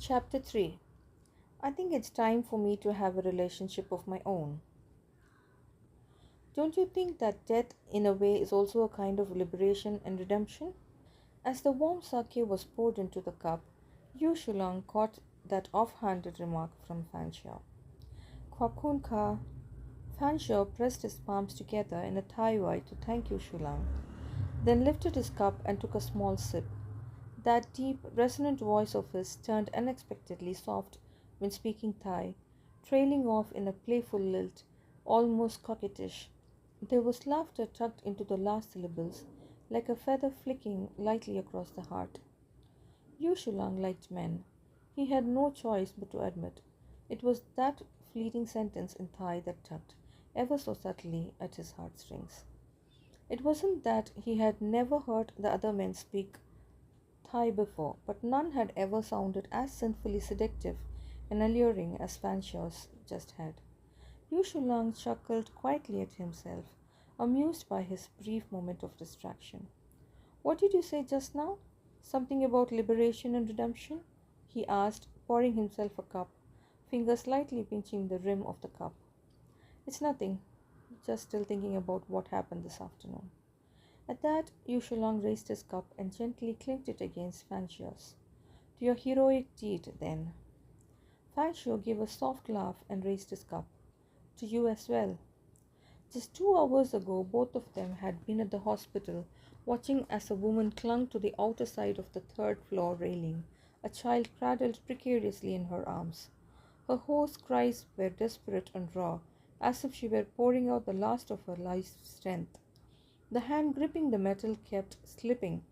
Chapter 3. I think it's time for me to have a relationship of my own. Don't you think that death, in a way, is also a kind of liberation and redemption? As the warm sake was poured into the cup, Yu Shulang caught that offhanded remark from Fan Xiao. Kwapkun ka. Fan Xiao pressed his palms together in a Thai way to thank Yu Shulang, then lifted his cup and took a small sip. That deep, resonant voice of his turned unexpectedly soft when speaking Thai, trailing off in a playful lilt, almost coquettish. There was laughter tucked into the last syllables, like a feather flicking lightly across the heart. Yu Shulang liked men. He had no choice but to admit. It was that fleeting sentence in Thai that tugged, ever so subtly, at his heartstrings. It wasn't that he had never heard the other men speak Thai before, but none had ever sounded as sinfully seductive and alluring as Fanshawe's just had. Yu Shulang chuckled quietly at himself, amused by his brief moment of distraction. What did you say just now? Something about liberation and redemption? He asked, pouring himself a cup, fingers lightly pinching the rim of the cup. It's nothing, just still thinking about what happened this afternoon. At that, Yu Shulang raised his cup and gently clinked it against Fanshawe's. To your heroic deed, then. Fanshawe gave a soft laugh and raised his cup. To you as well. Just 2 hours ago, both of them had been at the hospital, watching as a woman clung to the outer side of the third-floor railing, a child cradled precariously in her arms. Her hoarse cries were desperate and raw, as if she were pouring out the last of her life's strength. The hand gripping the metal kept slipping,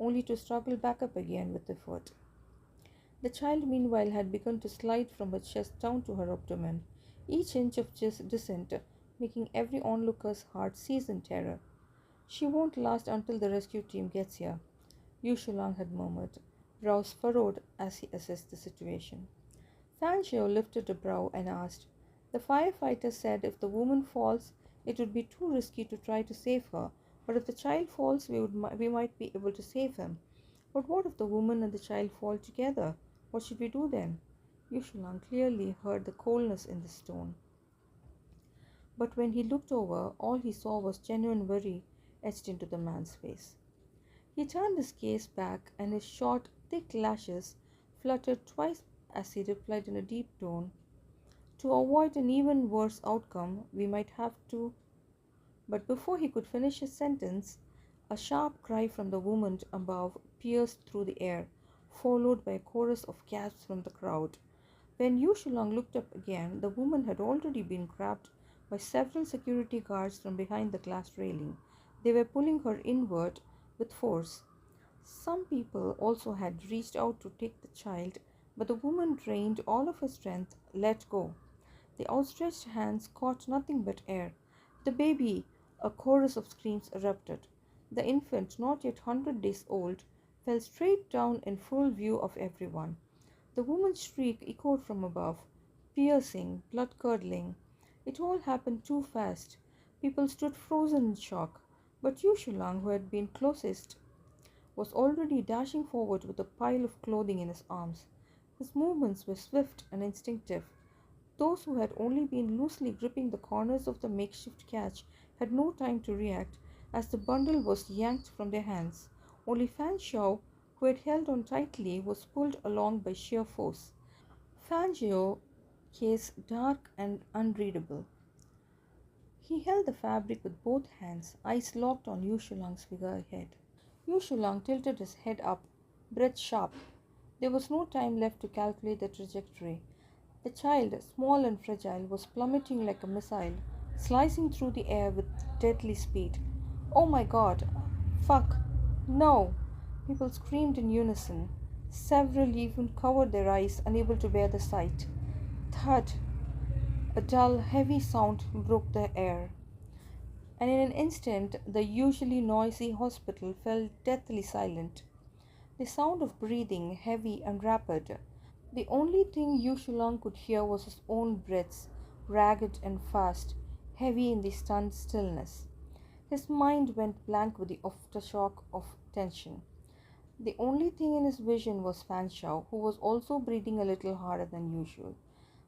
only to struggle back up again with effort. The child, meanwhile, had begun to slide from her chest down to her abdomen, each inch of descent making every onlooker's heart seize in terror. She won't last until the rescue team gets here, Yu Shulang had murmured, brows furrowed as he assessed the situation. Fan Xiao lifted a brow and asked, The firefighter said if the woman falls, it would be too risky to try to save her, but if the child falls, we might be able to save him. But what if the woman and the child fall together? What should we do then? Yu Shulang clearly heard the coldness in this tone. But when he looked over, all he saw was genuine worry etched into the man's face. He turned his gaze back, and his short, thick lashes fluttered twice as he replied in a deep tone, To avoid an even worse outcome, we might have to. But before he could finish his sentence, a sharp cry from the woman above pierced through the air, followed by a chorus of gasps from the crowd. When Yu Shulang looked up again, the woman had already been grabbed by several security guards from behind the glass railing. They were pulling her inward with force. Some people also had reached out to take the child, but the woman, drained all of her strength, let go. The outstretched hands caught nothing but air. The baby, a chorus of screams erupted. The infant, not yet 100 days old, fell straight down in full view of everyone. The woman's shriek echoed from above, piercing, blood-curdling. It all happened too fast. People stood frozen in shock, but Yu Shulang, who had been closest, was already dashing forward with a pile of clothing in his arms. His movements were swift and instinctive. Those who had only been loosely gripping the corners of the makeshift catch had no time to react as the bundle was yanked from their hands. Only Fan Xiao, who had held on tightly, was pulled along by sheer force. Fan Xiao's gaze dark and unreadable. He held the fabric with both hands, eyes locked on Yu Shulang's figure ahead. Yu Shulang tilted his head up, breath sharp. There was no time left to calculate the trajectory. The child, small and fragile, was plummeting like a missile, slicing through the air with deadly speed. Oh my God! Fuck! No! People screamed in unison. Several even covered their eyes, unable to bear the sight. Thud! A dull, heavy sound broke the air, and in an instant the usually noisy hospital fell deathly silent. The sound of breathing, heavy and rapid. The only thing Yu Shulang could hear was his own breaths, ragged and fast, heavy in the stunned stillness. His mind went blank with the aftershock of tension. The only thing in his vision was Fan Xiao, who was also breathing a little harder than usual.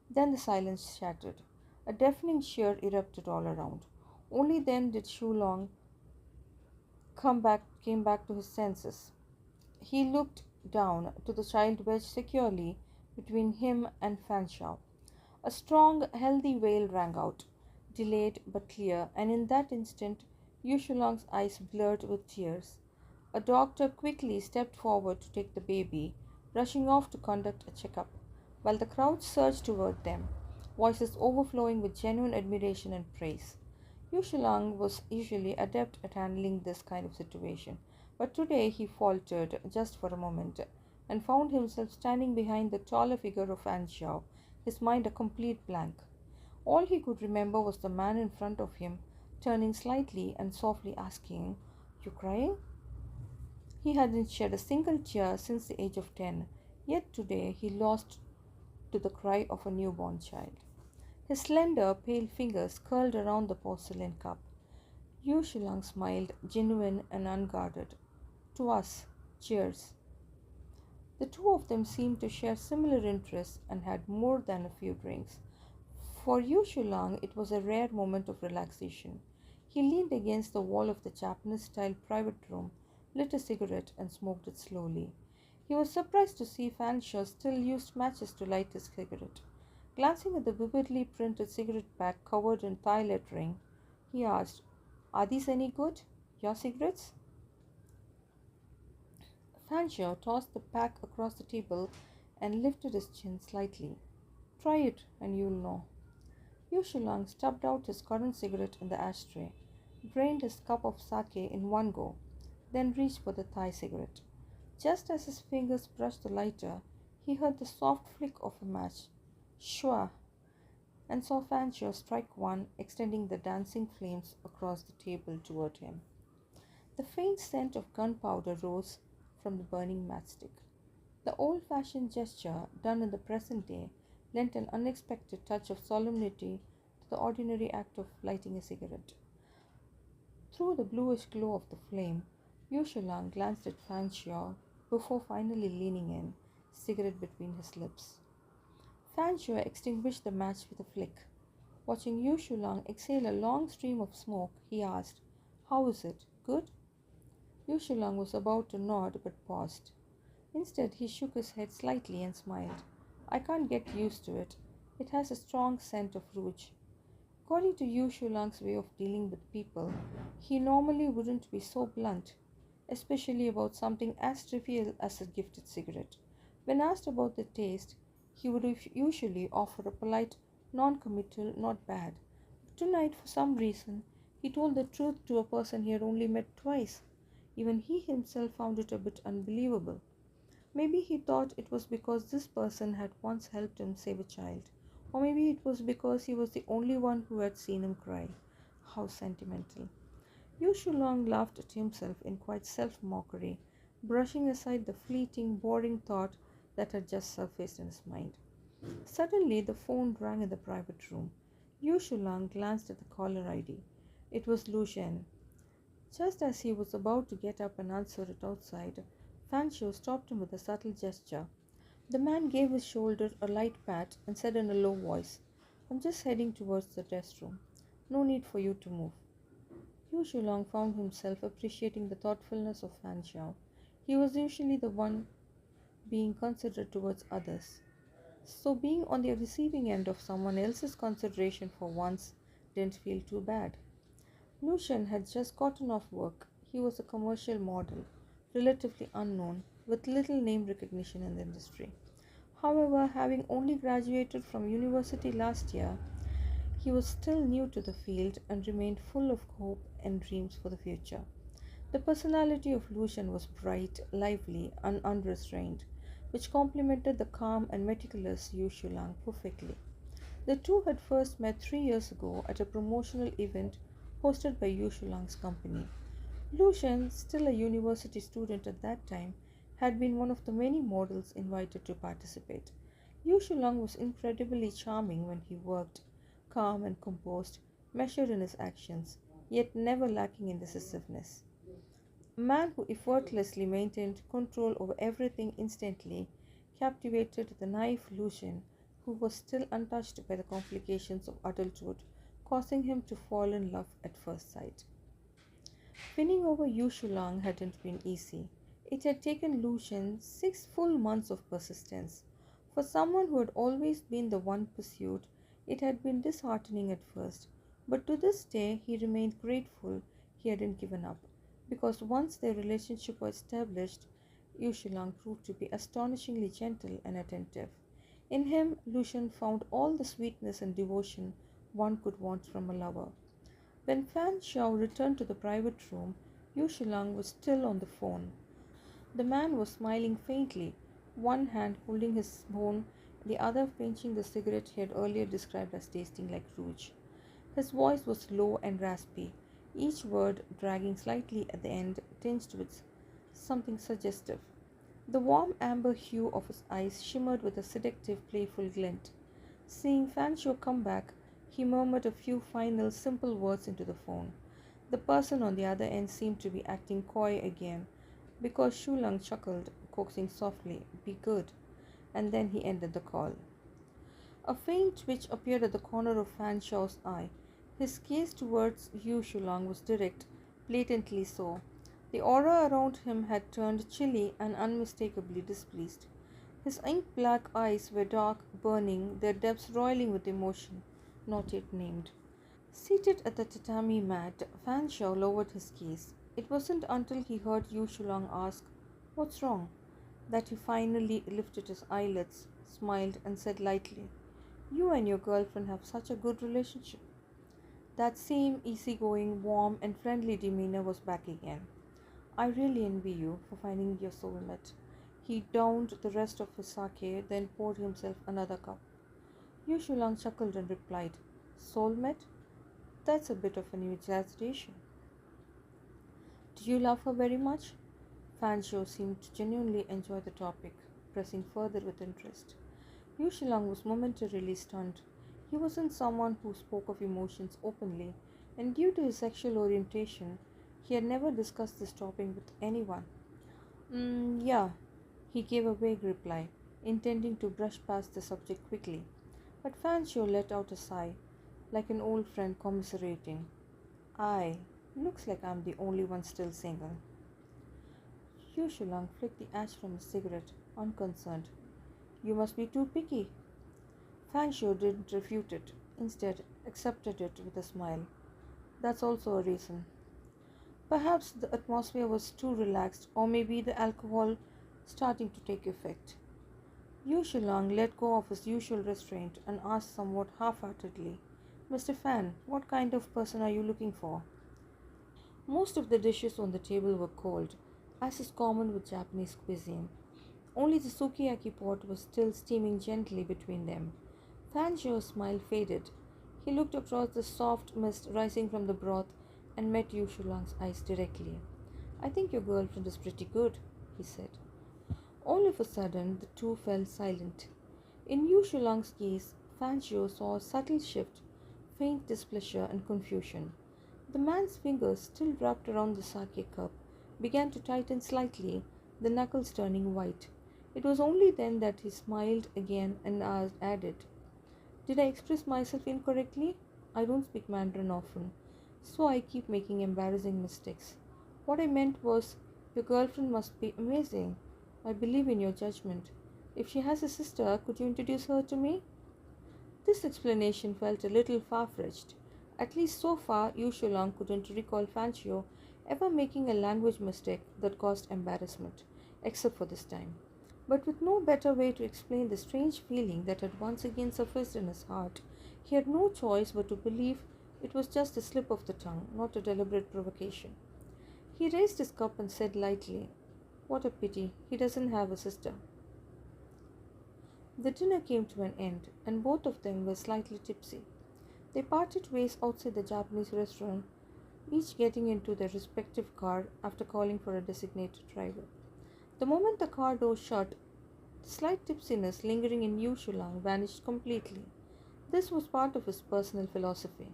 Then the silence shattered. A deafening cheer erupted all around. Only then did Shulang came back to his senses. He looked down to the child wedged securely between him and Fanshawe. A strong, healthy wail rang out, delayed but clear, and in that instant Yushulang's eyes blurred with tears. A doctor quickly stepped forward to take the baby, rushing off to conduct a checkup, while the crowd surged toward them, voices overflowing with genuine admiration and praise. Yushulang was usually adept at handling this kind of situation, but today he faltered just for a moment and found himself standing behind the taller figure of Anxiao, his mind a complete blank. All he could remember was the man in front of him turning slightly and softly asking, "You crying?" He hadn't shed a single tear since the age of 10, yet today he lost to the cry of a newborn child. His slender, pale fingers curled around the porcelain cup. Yu Shilang smiled, genuine and unguarded. "To us, cheers." The two of them seemed to share similar interests and had more than a few drinks. For Yu Shulang, it was a rare moment of relaxation. He leaned against the wall of the Japanese-style private room, lit a cigarette, and smoked it slowly. He was surprised to see Fanshawe still used matches to light his cigarette. Glancing at the vividly printed cigarette pack covered in Thai lettering, he asked, "Are these any good? Your cigarettes?" Fanshawe tossed the pack across the table and lifted his chin slightly. "Try it and you'll know." Yushulang stubbed out his current cigarette in the ashtray, drained his cup of sake in one go, then reached for the Thai cigarette. Just as his fingers brushed the lighter, he heard the soft flick of a match. Shua! And saw Fanshawe strike one, extending the dancing flames across the table toward him. The faint scent of gunpowder rose from the burning matchstick. The old-fashioned gesture, done in the present day, lent an unexpected touch of solemnity to the ordinary act of lighting a cigarette. Through the bluish glow of the flame, Yushulang glanced at Fanshawe before finally leaning in, cigarette between his lips. Fanshawe extinguished the match with a flick. Watching Yushulang exhale a long stream of smoke, he asked, "How is it? Good?" Yushulang was about to nod but paused. Instead, he shook his head slightly and smiled. "I can't get used to it. It has a strong scent of rouge." According to Yu Shulang's way of dealing with people, he normally wouldn't be so blunt, especially about something as trivial as a gifted cigarette. When asked about the taste, he would usually offer a polite, non-committal, "not bad." But tonight, for some reason, he told the truth to a person he had only met twice. Even he himself found it a bit unbelievable. Maybe he thought it was because this person had once helped him save a child. Or maybe it was because he was the only one who had seen him cry. How sentimental. Yu Shulong laughed at himself in quite self-mockery, brushing aside the fleeting, boring thought that had just surfaced in his mind. Suddenly, the phone rang in the private room. Yu Shulang glanced at the caller ID. It was Lu Shen. Just as he was about to get up and answer it outside, Fanshawe stopped him with a subtle gesture. The man gave his shoulder a light pat and said in a low voice, "I'm just heading towards the restroom. No need for you to move." Yu Shulong found himself appreciating the thoughtfulness of Fanshawe. He was usually the one being considerate towards others. So being on the receiving end of someone else's consideration for once didn't feel too bad. Lucian had just gotten off work. He was a commercial model, relatively unknown, with little name recognition in the industry. However, having only graduated from university last year, he was still new to the field and remained full of hope and dreams for the future. The personality of Lucian was bright, lively, and unrestrained, which complemented the calm and meticulous Yu Shulang perfectly. The two had first met 3 years ago at a promotional event hosted by Yu Shulang's company. Lucian, still a university student at that time, had been one of the many models invited to participate. Yu Shulang was incredibly charming when he worked, calm and composed, measured in his actions, yet never lacking in decisiveness. A man who effortlessly maintained control over everything instantly captivated the naive Lucian, who was still untouched by the complications of adulthood, causing him to fall in love at first sight. Winning over Yu Shulang hadn't been easy. It had taken Lucian 6 full months of persistence. For someone who had always been the one pursued, it had been disheartening at first, but to this day he remained grateful he hadn't given up, because once their relationship was established, Yu Shulang proved to be astonishingly gentle and attentive. In him, Lucian found all the sweetness and devotion one could want from a lover. When Fan Xiao returned to the private room, Yu Shilang was still on the phone. The man was smiling faintly, one hand holding his bone, the other pinching the cigarette he had earlier described as tasting like rouge. His voice was low and raspy, each word dragging slightly at the end, tinged with something suggestive. The warm amber hue of his eyes shimmered with a seductive, playful glint. Seeing Fanshawe come back, he murmured a few final, simple words into the phone. The person on the other end seemed to be acting coy again, because Shulang chuckled, coaxing softly, "Be good," and then he ended the call. A faint twitch appeared at the corner of Fanshaw's eye. His gaze towards Yu Shulang was direct, blatantly so. The aura around him had turned chilly and unmistakably displeased. His ink-black eyes were dark, burning, their depths roiling with emotion, not yet named. Seated at the tatami mat, Fan Shao lowered his gaze. It wasn't until he heard Yu Shulang ask, "What's wrong?" that he finally lifted his eyelids, smiled, and said lightly, "You and your girlfriend have such a good relationship." That same easygoing, warm, and friendly demeanor was back again. "I really envy you for finding your soulmate." He downed the rest of his sake, then poured himself another cup. Yu Shulang chuckled and replied, "Soulmate? That's a bit of an exaggeration." "Do you love her very much?" Fanshawe seemed to genuinely enjoy the topic, pressing further with interest. Yu Shilang was momentarily stunned. He wasn't someone who spoke of emotions openly, and due to his sexual orientation, he had never discussed this topic with anyone. Yeah, he gave a vague reply, intending to brush past the subject quickly. But Fanshawe let out a sigh, like an old friend commiserating. "Aye, looks like I'm the only one still single." Yu Shulang flicked the ash from his cigarette, unconcerned. "You must be too picky." Fanshawe didn't refute it, instead accepted it with a smile. "That's also a reason. Perhaps the atmosphere was too relaxed, or maybe the alcohol starting to take effect." Yu Shilang let go of his usual restraint and asked somewhat half-heartedly, "Mr. Fan, what kind of person are you looking for?" Most of the dishes on the table were cold, as is common with Japanese cuisine. Only the sukiyaki pot was still steaming gently between them. Fanshawe's smile faded. He looked across the soft mist rising from the broth and met Yu Shulang's eyes directly. "I think your girlfriend is pretty good," he said. All of a sudden, the two fell silent. In Yu Shulang's gaze, Fanshawe saw a subtle shift, faint displeasure and confusion. The man's fingers, still wrapped around the sake cup, began to tighten slightly, the knuckles turning white. It was only then that he smiled again and added, "Did I express myself incorrectly? I don't speak Mandarin often, so I keep making embarrassing mistakes. What I meant was, your girlfriend must be amazing. I believe in your judgment. If she has a sister, could you introduce her to me?" This explanation felt a little far-fetched. At least so far, Yu Shulang couldn't recall Fanchio ever making a language mistake that caused embarrassment, except for this time. But with no better way to explain the strange feeling that had once again surfaced in his heart, he had no choice but to believe it was just a slip of the tongue, not a deliberate provocation. He raised his cup and said lightly, "What a pity, he doesn't have a sister." The dinner came to an end, and both of them were slightly tipsy. They parted ways outside the Japanese restaurant, each getting into their respective car after calling for a designated driver. The moment the car door shut, the slight tipsiness lingering in Yu Shulang vanished completely. This was part of his personal philosophy.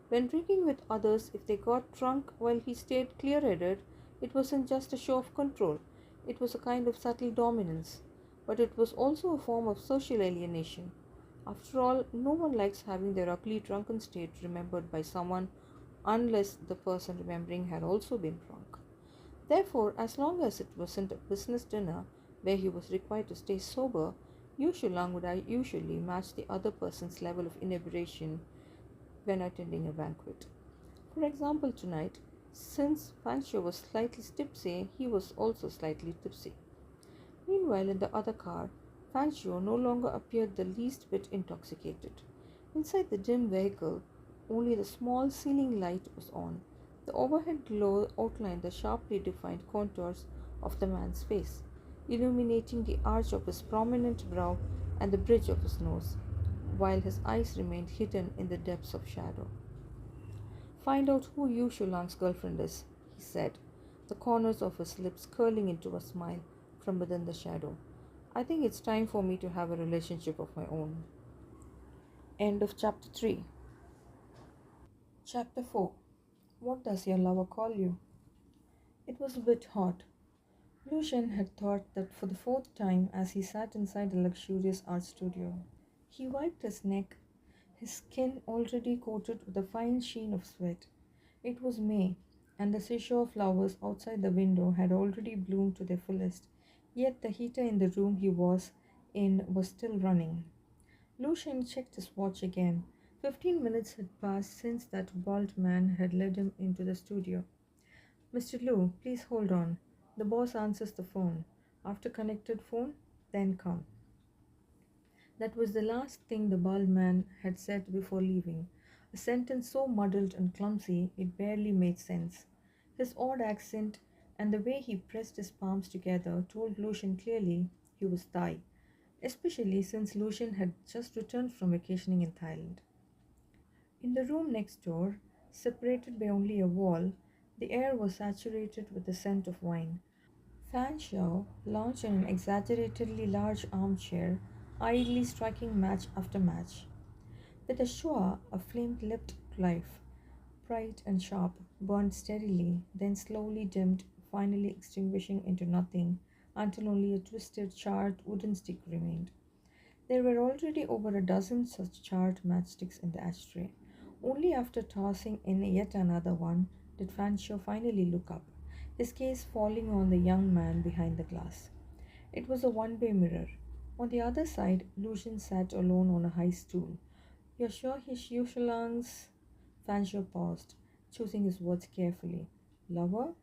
When drinking with others, if they got drunk while he stayed clear-headed, It wasn't just a show of control, it was a kind of subtle dominance, but it was also a form of social alienation. After all, no one likes having their ugly drunken state remembered by someone unless the person remembering had also been drunk. Therefore, as long as it wasn't a business dinner where he was required to stay sober, Yu Shulang would usually match the other person's level of inebriation when attending a banquet. For example, tonight, since Pancho was slightly tipsy, he was also slightly tipsy. Meanwhile, in the other car, Pancho no longer appeared the least bit intoxicated. Inside the dim vehicle, only the small ceiling light was on. The overhead glow outlined the sharply defined contours of the man's face, illuminating the arch of his prominent brow and the bridge of his nose, while his eyes remained hidden in the depths of shadow. Find out who Yu Shulang's girlfriend is, he said, the corners of his lips curling into a smile from within the shadow. I think it's time for me to have a relationship of my own. End of chapter 3. Chapter 4. What does your lover call you? It was a bit hot. Lucian had thought that for the fourth time as he sat inside the luxurious art studio. He wiped his neck, his skin already coated with a fine sheen of sweat. It was May, and the seashore flowers outside the window had already bloomed to their fullest, yet the heater in the room he was in was still running. Lucian checked his watch again. 15 minutes had passed since that bald man had led him into the studio. Mr. Liu, please hold on. The boss answers the phone. After connected phone, then come. That was the last thing the bald man had said before leaving, a sentence so muddled and clumsy it barely made sense. His odd accent and the way he pressed his palms together told Lucian clearly he was Thai, especially since Lucian had just returned from vacationing in Thailand. In the room next door, separated by only a wall, the air was saturated with the scent of wine. Fan Xiao lounged in an exaggeratedly large armchair, idly striking match after match. With a schwa, a flame leapt to life, bright and sharp, burned steadily, then slowly dimmed, finally extinguishing into nothing until only a twisted, charred wooden stick remained. There were already over a dozen such charred matchsticks in the ashtray. Only after tossing in yet another one did Fanshawe finally look up, his gaze falling on the young man behind the glass. It was a one-way mirror. On the other side, Lucian sat alone on a high stool. You're sure he's Yushalang's? Fanshawe paused, choosing his words carefully. Lover?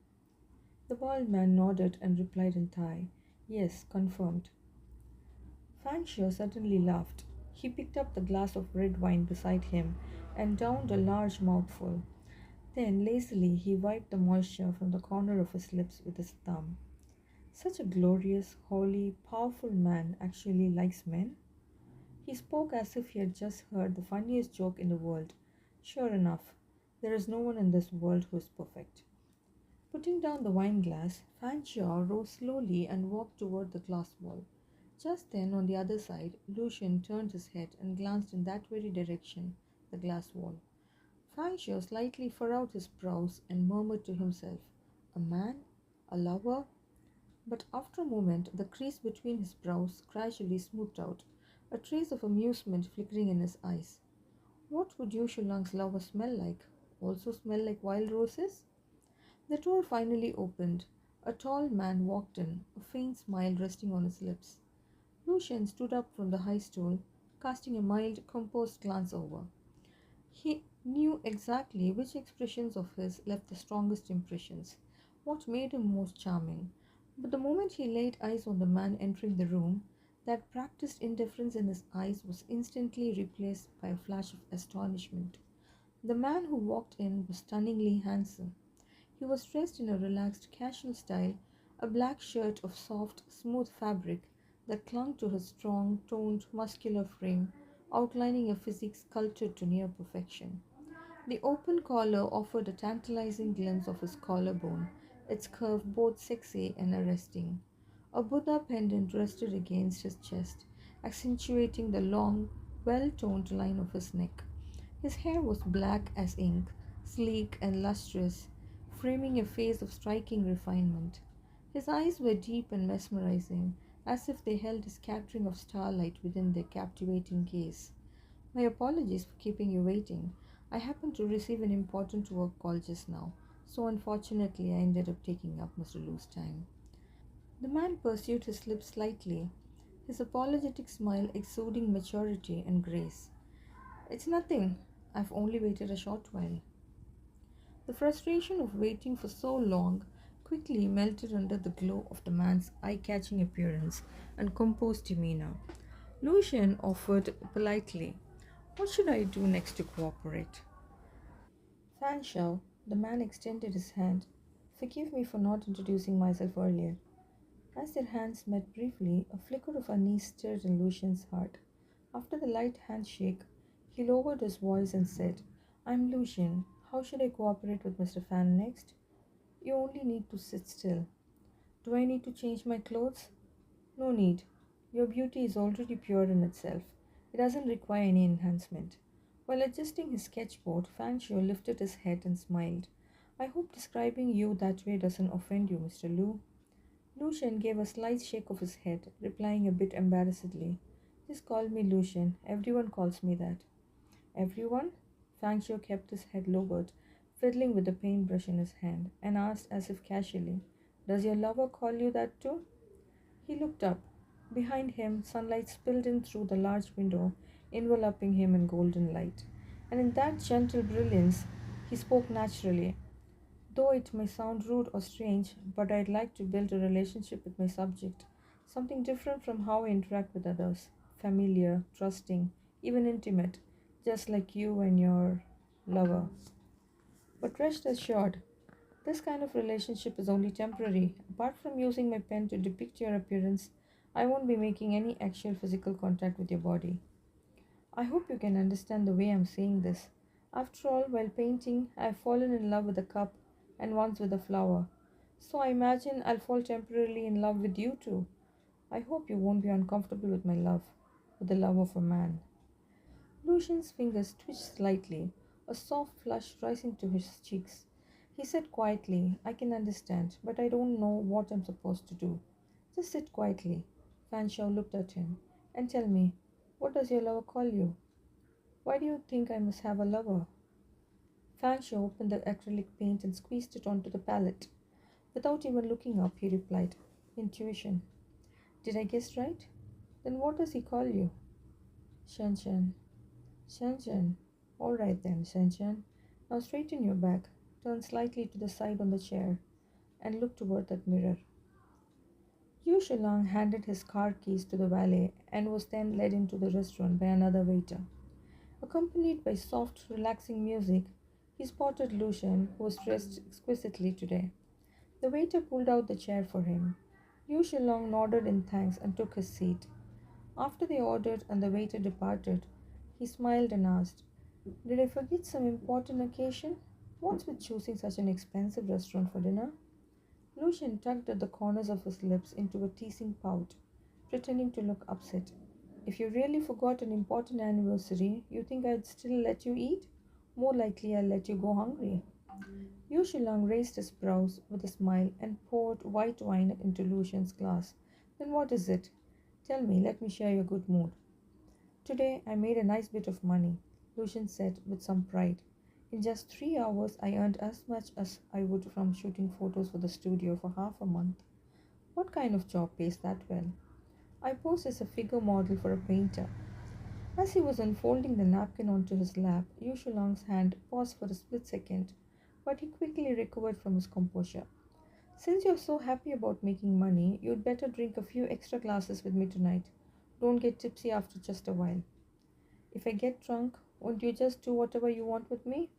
The bald man nodded and replied in Thai. Yes, confirmed. Fanshawe suddenly laughed. He picked up the glass of red wine beside him and downed a large mouthful. Then, lazily, he wiped the moisture from the corner of his lips with his thumb. Such a glorious, holy, powerful man actually likes men? He spoke as if he had just heard the funniest joke in the world. Sure enough, there is no one in this world who is perfect. Putting down the wine glass, Fanshawe rose slowly and walked toward the glass wall. Just then, on the other side, Lucian turned his head and glanced in that very direction, the glass wall. Fanshawe slightly furrowed his brows and murmured to himself, a man? A lover? But after a moment, the crease between his brows gradually smoothed out, a trace of amusement flickering in his eyes. What would Yushulang's lover smell like? Also smell like wild roses? The door finally opened. A tall man walked in, a faint smile resting on his lips. Lucian stood up from the high stool, casting a mild, composed glance over. He knew exactly which expressions of his left the strongest impressions, what made him most charming. But the moment he laid eyes on the man entering the room, that practiced indifference in his eyes was instantly replaced by a flash of astonishment. The man who walked in was stunningly handsome. He was dressed in a relaxed, casual style, a black shirt of soft, smooth fabric that clung to his strong, toned, muscular frame, outlining a physique sculpted to near perfection. The open collar offered a tantalizing glimpse of his collarbone, its curve both sexy and arresting. A Buddha pendant rested against his chest, accentuating the long, well-toned line of his neck. His hair was black as ink, sleek and lustrous, framing a face of striking refinement. His eyes were deep and mesmerizing, as if they held a scattering of starlight within their captivating gaze. My apologies for keeping you waiting. I happened to receive an important work call just now, so unfortunately I ended up taking up Mr. Lu's time. The man pursued his lips slightly, his apologetic smile exuding maturity and grace. It's nothing. I've only waited a short while. The frustration of waiting for so long quickly melted under the glow of the man's eye catching appearance and composed demeanor. Lucian offered politely, what should I do next to cooperate? Fan Shao, the man extended his hand. Forgive me for not introducing myself earlier. As their hands met briefly, a flicker of unease stirred in Lucian's heart. After the light handshake, he lowered his voice and said, I'm Lucian. How should I cooperate with Mr. Fan next? You only need to sit still. Do I need to change my clothes? No need. Your beauty is already pure in itself. It doesn't require any enhancement. While adjusting his sketchboard, Fanchio lifted his head and smiled. I hope describing you that way doesn't offend you, Mr. Lu. Lucian gave a slight shake of his head, replying a bit embarrassedly. Just call me Lucian. Everyone calls me that. Everyone? Fangio kept his head lowered, fiddling with the paintbrush in his hand, and asked as if casually, does your lover call you that too? He looked up. Behind him, sunlight spilled in through the large window, enveloping him in golden light. And in that gentle brilliance, he spoke naturally. Though it may sound rude or strange, but I'd like to build a relationship with my subject, something different from how I interact with others, familiar, trusting, even intimate, just like you and your lover. But rest assured, this kind of relationship is only temporary. Apart from using my pen to depict your appearance, I won't be making any actual physical contact with your body. I hope you can understand the way I'm saying this. After all, while painting, I've fallen in love with a cup and once with a flower. So I imagine I'll fall temporarily in love with you too. I hope you won't be uncomfortable with my love, with the love of a man. Lucian's fingers twitched slightly, a soft flush rising to his cheeks. He said quietly, I can understand, but I don't know what I'm supposed to do. Just sit quietly. Fanshawe looked at him. And tell me, what does your lover call you? Why do you think I must have a lover? Fanshawe opened the acrylic paint and squeezed it onto the palette. Without even looking up, he replied, Intuition. Did I guess right? Then what does he call you? Shen Shen. Shen Shen. All right then, Shen Shen. Now straighten your back, turn slightly to the side on the chair, and look toward that mirror. Yu Shulang handed his car keys to the valet and was then led into the restaurant by another waiter. Accompanied by soft, relaxing music, he spotted Lucian, who was dressed exquisitely today. The waiter pulled out the chair for him. Yu Shilong nodded in thanks and took his seat. After they ordered and the waiter departed, he smiled and asked, did I forget some important occasion? What's with choosing such an expensive restaurant for dinner? Lucian tugged at the corners of his lips into a teasing pout, pretending to look upset. If you really forgot an important anniversary, you think I'd still let you eat? More likely I'll let you go hungry. Yu Shilang raised his brows with a smile and poured white wine into Lucian's glass. Then what is it? Tell me, let me share your good mood. Today I made a nice bit of money, Lucian said with some pride. In just 3 hours I earned as much as I would from shooting photos for the studio for half a month. What kind of job pays that well? I posed as a figure model for a painter. As he was unfolding the napkin onto his lap, Yu Shulang's hand paused for a split second, but he quickly recovered from his composure. Since you're so happy about making money, you'd better drink a few extra glasses with me tonight. Don't get tipsy after just a while. If I get drunk, won't you just do whatever you want with me?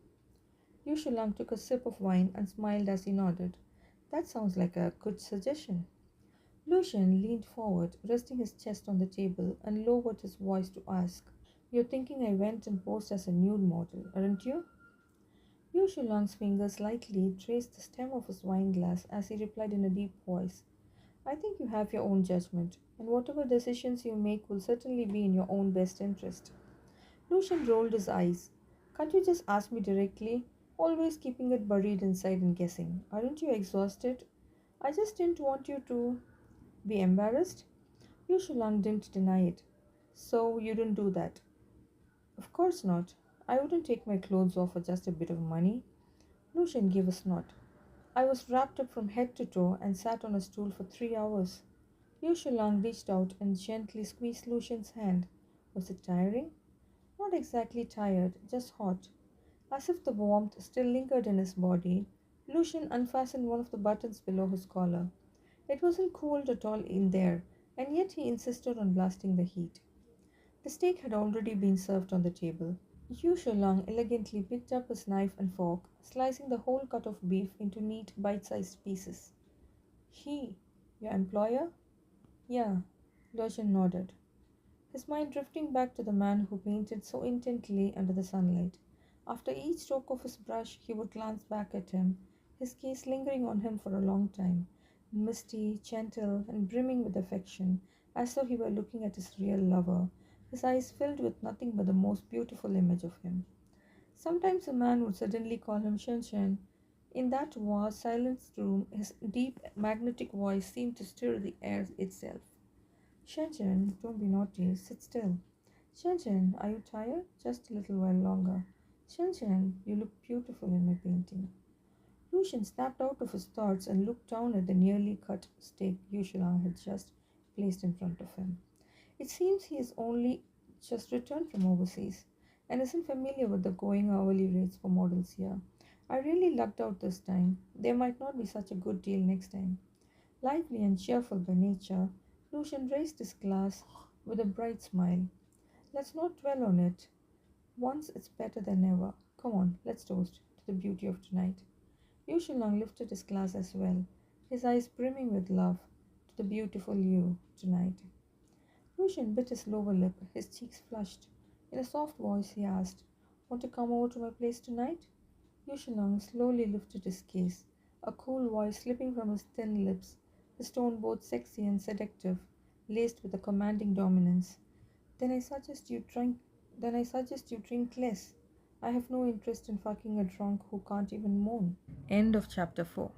Yu Shulang took a sip of wine and smiled as he nodded. That sounds like a good suggestion. Lucian leaned forward, resting his chest on the table, and lowered his voice to ask, you're thinking I went and posed as a nude model, aren't you? Yu Shulang's fingers lightly traced the stem of his wine glass as he replied in a deep voice, I think you have your own judgment, and whatever decisions you make will certainly be in your own best interest. Lucian rolled his eyes. Can't you just ask me directly? always keeping it buried inside and guessing. Aren't you exhausted? I just didn't want you to be embarrassed. Yu Shulang didn't deny it. So you didn't do that? Of course not. I wouldn't take my clothes off for just a bit of money. Lucian gave a snort. I was wrapped up from head to toe and sat on a stool for 3 hours. Yu Shulang reached out and gently squeezed Lucian's hand. Was it tiring? Not exactly tired, just hot. As if the warmth still lingered in his body, Lucian unfastened one of the buttons below his collar. It wasn't cold at all in there, and yet he insisted on blasting the heat. The steak had already been served on the table. Yu Shulang elegantly picked up his knife and fork, slicing the whole cut of beef into neat, bite-sized pieces. He, your employer? Yeah, Lucian nodded, his mind drifting back to the man who painted so intently under the sunlight. After each stroke of his brush, he would glance back at him, his gaze lingering on him for a long time, misty, gentle, and brimming with affection, as though he were looking at his real lover, his eyes filled with nothing but the most beautiful image of him. Sometimes a man would suddenly call him Shen Shen. In that vast, silenced room, his deep, magnetic voice seemed to stir the air itself. Shenzhen, don't be naughty, sit still. Shenzhen, are you tired? Just a little while longer. Shenzhen, you look beautiful in my painting. Lucian snapped out of his thoughts and looked down at the nearly cut steak Yushulang had just placed in front of him. It seems he is only just returned from overseas and isn't familiar with the going hourly rates for models here. I really lucked out this time. There might not be such a good deal next time. Lively and cheerful by nature, Lucian raised his glass with a bright smile. Let's not dwell on it. Once it's better than never. Come on, let's toast to the beauty of tonight. Yushulang lifted his glass as well, his eyes brimming with love, to the beautiful you tonight. Lucian bit his lower lip, his cheeks flushed. In a soft voice, he asked, Want to come over to my place tonight? Yushulang slowly lifted his gaze, a cool voice slipping from his thin lips, his tone both sexy and seductive, laced with a commanding dominance. Then I suggest you drink less. I have no interest in fucking a drunk who can't even moan. End of chapter 4.